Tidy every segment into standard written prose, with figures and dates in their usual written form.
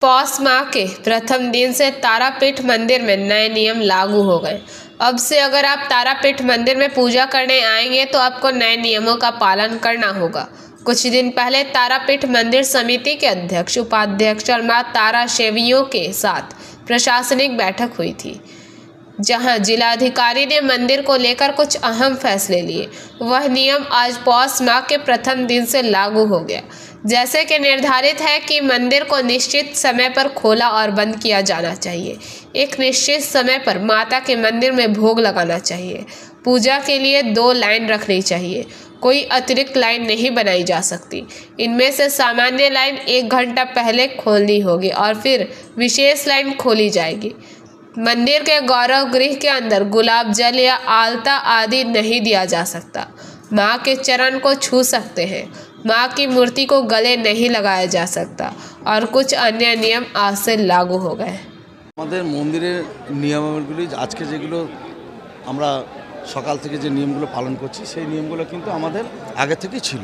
पौष माह के प्रथम दिन से तारापीठ मंदिर में नए नियम लागू हो गए। अब से अगर आप तारापीठ मंदिर में पूजा करने आएंगे तो आपको नए नियमों का पालन करना होगा। कुछ दिन पहले तारापीठ मंदिर समिति के अध्यक्ष, उपाध्यक्ष और मां तारा सेवियों के साथ प्रशासनिक बैठक हुई थी, जहां जिलाधिकारी ने मंदिर को लेकर कुछ अहम फैसले लिए। वह नियम आज पौष माह के प्रथम दिन से लागू हो गया। जैसे कि निर्धारित है कि मंदिर को निश्चित समय पर खोला और बंद किया जाना चाहिए। एक निश्चित समय पर माता के मंदिर में भोग लगाना चाहिए। पूजा के लिए 2 लाइन रखनी चाहिए। कोई अतिरिक्त लाइन नहीं बनाई जा सकती। इनमें से सामान्य लाइन 1 घंटा पहले खोलनी होगी और फिर विशेष लाइन खोली जाएगी। मंदिर के गर्भगृह के अंदर गुलाब जल या आलता आदि नहीं दिया जा सकता। माँ के चरण को छू सकते हैं। माँ की मूर्ति को गले नहीं लगाया जा सकता और कुछ अन्य नियम आज से लागू हो गए। আমাদের মন্দিরের নিয়মাবলী আজকে যেগুলো আমরা সকাল থেকে যে নিয়মগুলো পালন করছি সেই নিয়মগুলো কিন্তু আমাদের আগে থেকেই ছিল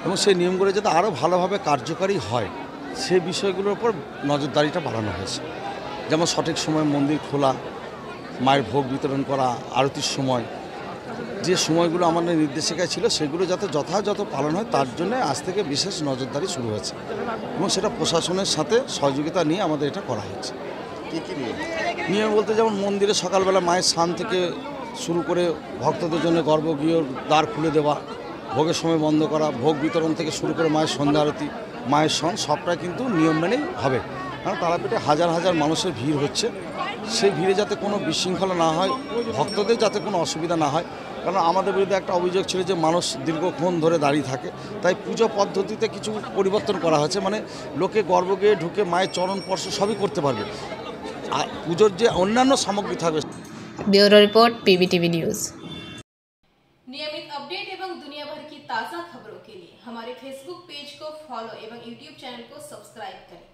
এবং সেই নিয়মগুলো যাতে আরও ভালোভাবে কার্যকারী হয় সেই বিষয়গুলোর উপর নজরদারিটা বাড়ানো হয়েছে। যেমন সঠিক সময় মন্দির খোলা, মায়ের ভোগ বিতরণ করা, আরতির সময়, যে সময়গুলো আমাদের নির্দেশিকায় ছিল সেগুলো যাতে যথাযথ পালন হয় তার জন্য আজ থেকে বিশেষ নজরদারি শুরু হয়েছে এবং সেটা প্রশাসনের সাথে সহযোগিতা নিয়ে আমাদের এটা করা হচ্ছে। কী কী নিয়ম বলতে যেমন মন্দিরে সকালবেলা মায়ের স্নান থেকে শুরু করে ভক্তদের জন্য গর্ভগৃহ দ্বার খুলে দেওয়া, ভোগের সময় বন্ধ করা, ভোগ বিতরণ থেকে শুরু করে মায়ের সন্ধ্যা আরতি, মায়ের সন সবটাই কিন্তু নিয়ম মেনেই হবে। কারণ তারাপীঠে হাজার হাজার মানুষের ভিড় হচ্ছে, সেই ভিড়ে যাতে কোনো বিশৃঙ্খলা না হয়, ভক্তদের যাতে কোনো অসুবিধা না হয়। কারণ আমাদের বিরুদ্ধে একটা অভিযোগ ছিল যে মানুষ দীর্ঘক্ষণ ধরে দাঁড়িয়ে থাকে, তাই পুজো পদ্ধতিতে কিছু পরিবর্তন করা হয়েছে। মানে লোকে গর্ভগৃহে ঢুকে মায়ের চরণ স্পর্শ সবই করতে পারবে, আর পুজোর যে অন্যান্য সামগ্রী থাকবে। Bureau report PBTV news. नियमित अपडेट एवं दुनिया भर की ताज़ा खबरों के लिए हमारे फेसबुक पेज को फॉलो एवं यूट्यूब चैनल को सब्सक्राइब करें।